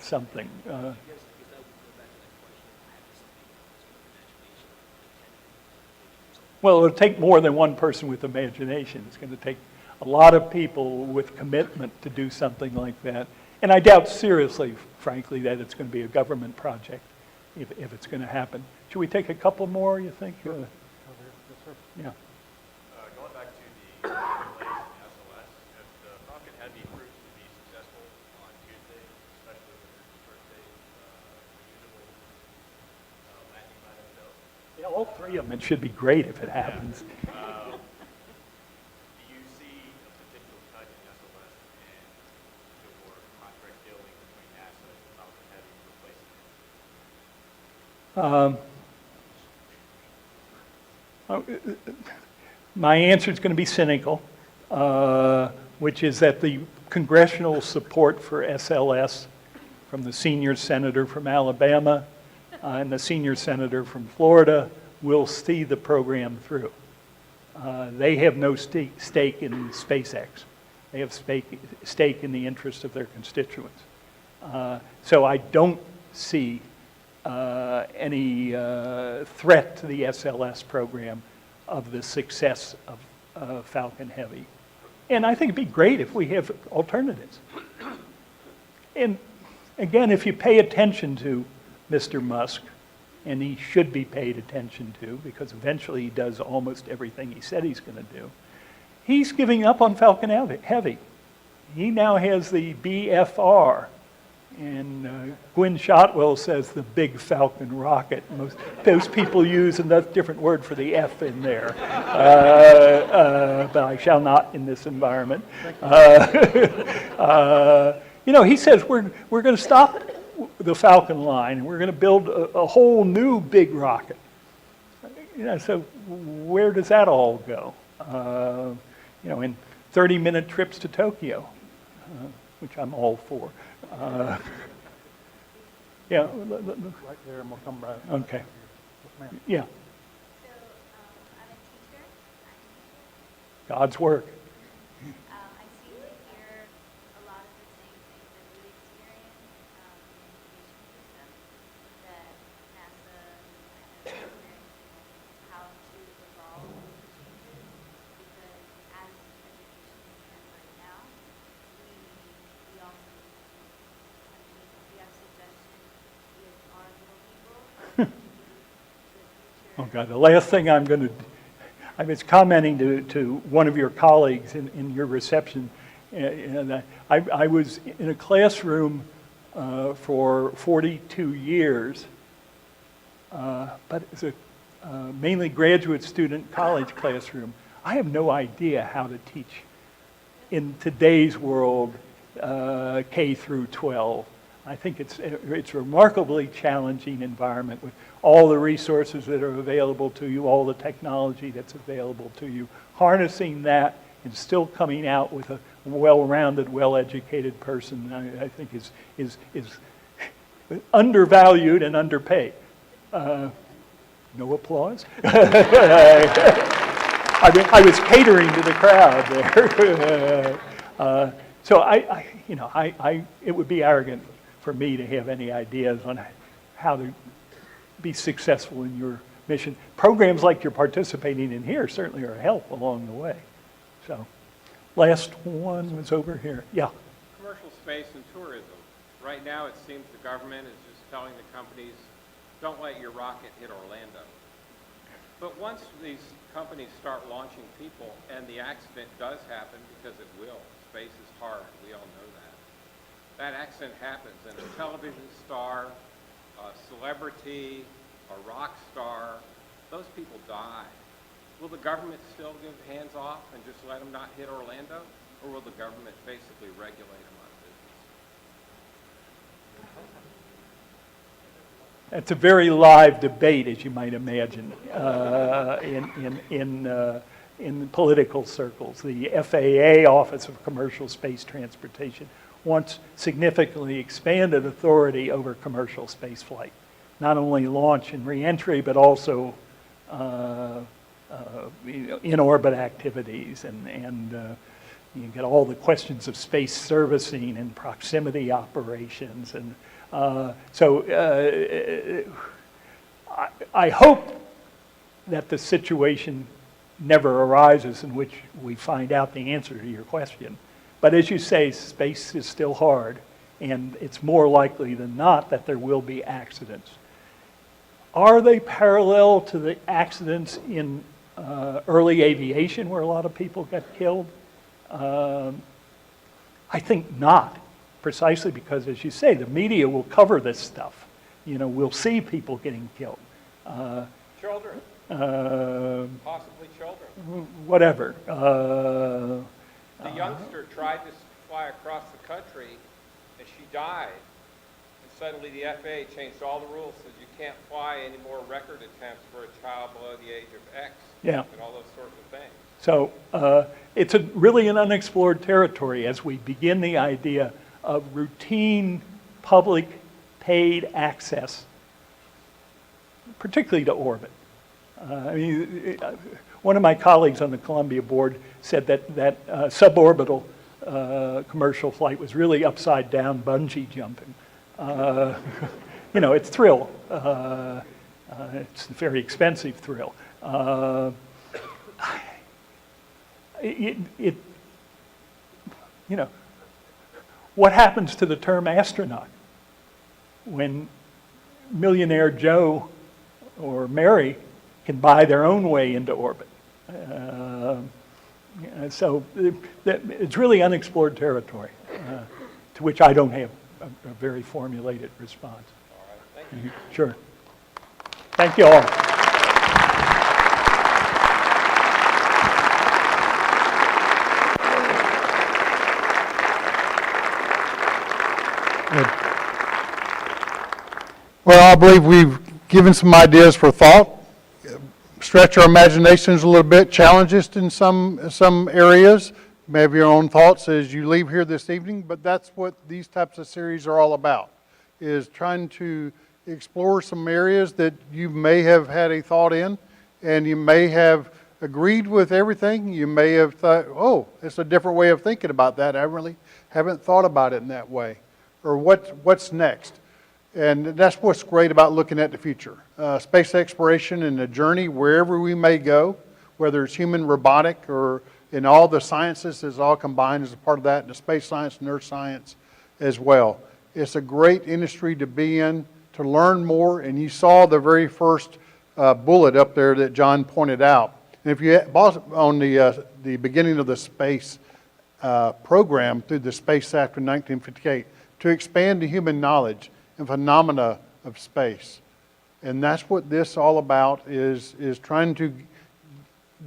something. Well, it'll take more than one person with imagination. It's going to take a lot of people with commitment to do something like that. And I doubt seriously, frankly, that it's going to be a government project if it's going to happen. Should we take a couple more, you think? Yeah. Going back to the delays in SLS, if the Falcon Heavy proves to be successful on Tuesday, especially with its first day, reusable landing by themselves, Yeah, all three of them. It should be great if it happens. do you see a potential cut in SLS and your contract dealing between NASA and Falcon Heavy replacing it? My answer is going to be cynical, which is that the congressional support for SLS from the senior senator from Alabama and the senior senator from Florida will see the program through. They have no stake in SpaceX. They have stake in the interest of their constituents. So I don't see any threat to the SLS program of the success of Falcon Heavy. And I think it'd be great if we have alternatives. And again, if you pay attention to Mr. Musk, and he should be paid attention to because eventually he does almost everything he said he's going to do, he's giving up on Falcon Heavy. He now has the BFR. And Gwynne Shotwell says the big Falcon rocket. Most people use a different word for the F in there. But I shall not in this environment. You know, he says we're going to stop the Falcon line and we're going to build a whole new big rocket. You know, so where does that all go? You know, in 30-minute trips to Tokyo, which I'm all for. Yeah, Right there, and we'll come back. okay, Yes, ma'am. yeah, So, I'm a teacher. God's work. I seem to hear a lot of the same things that we experience in the education system that NASA has experienced how to evolve with the changes because as education stands right now, we also we have suggestions with our little people for the future. Oh, God, the last thing I'm going to, I was commenting to one of your colleagues in your reception, and I was in a classroom for 42 years, but it's a mainly graduate student college classroom. I have no idea how to teach in today's world K through 12. I think it's a remarkably challenging environment with all the resources that are available to you, all the technology that's available to you. Harnessing that and still coming out with a well-rounded, well-educated person, I think is undervalued and underpaid. No applause? I was catering to the crowd there. So it would be arrogant for me to have any ideas on how to be successful in your mission. Programs like you're participating in here certainly are a help along the way. So, last one was over here. Yeah. Commercial space and tourism. Right now, it seems the government is just telling the companies, don't let your rocket hit Orlando. But once these companies start launching people, and the accident does happen, because it will, space is hard, we all know that. That accident happens, and a television star, a celebrity, a rock star, those people die. Will the government still give hands off and just let them not hit Orlando? Or will the government basically regulate them out of business? It's a very live debate, as you might imagine, in political circles. The FAA, Office of Commercial Space Transportation, wants significantly expanded authority over commercial space flight. Not only launch and reentry, but also in-orbit activities, and you get all the questions of space servicing and proximity operations, and I hope that the situation never arises in which we find out the answer to your question. But as you say, space is still hard, and it's more likely than not that there will be accidents. Are they parallel to the accidents in early aviation where a lot of people got killed? I think not, precisely because, as you say, the media will cover this stuff. You know, we'll see people getting killed. Children. Possibly children. Whatever. The youngster tried to fly across the country, and she died. And suddenly the FAA changed all the rules, says you can't fly any more record attempts for a child below the age of X. Yeah. And all those sorts of things. So it's really an unexplored territory as we begin the idea of routine public paid access, particularly to orbit. One of my colleagues on the Columbia board said that suborbital commercial flight was really upside down bungee jumping. You know, it's thrill. It's a very expensive thrill. You know, what happens to the term astronaut when millionaire Joe or Mary can buy their own way into orbit? So it's really unexplored territory, to which I don't have a very formulated response. All right, thank you. Sure. Thank you all. Well, I believe we've given some ideas for thought, stretch our imaginations a little bit, challenge us in some areas, maybe your own thoughts as you leave here this evening, but that's what these types of series are all about, is trying to explore some areas that you may have had a thought in, and you may have agreed with everything. You may have thought, oh, it's a different way of thinking about that. I really haven't thought about it in that way. Or what's next? And that's what's great about looking at the future. Space exploration and the journey wherever we may go, whether it's human, robotic, or in all the sciences is all combined as a part of that, and the space science and earth science as well. It's a great industry to be in, to learn more, and you saw the very first bullet up there that John pointed out. And if you on the beginning of the space program through the Space Act of 1958, to expand the human knowledge and phenomena of space. And that's what this is all about, is trying to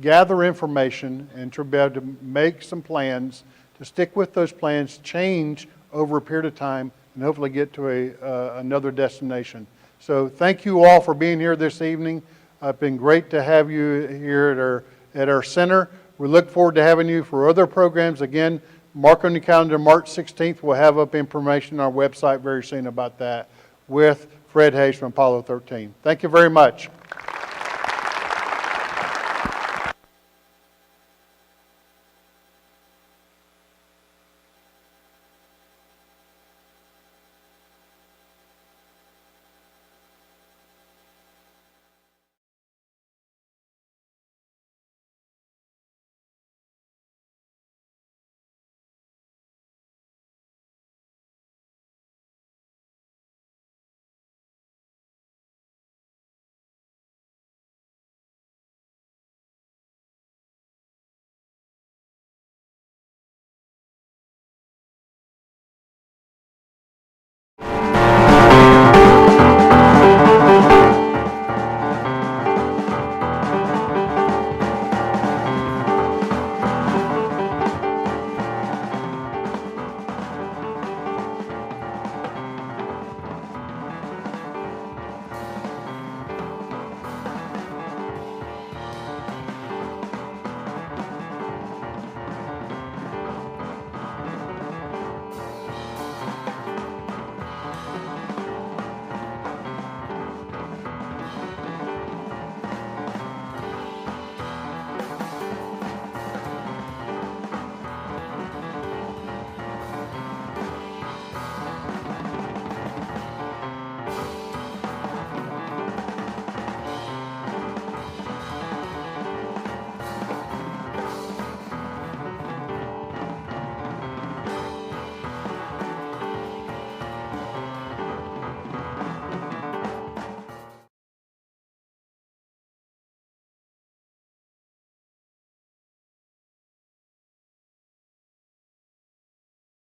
gather information and to be able to make some plans, to stick with those plans, change over a period of time, and hopefully get to another destination. So thank you all for being here this evening. It's been great to have you here at our center. We look forward to having you for other programs. Again, mark on your calendar, March 16th. We'll have up information on our website very soon about that with Fred Hayes from Apollo 13. Thank you very much.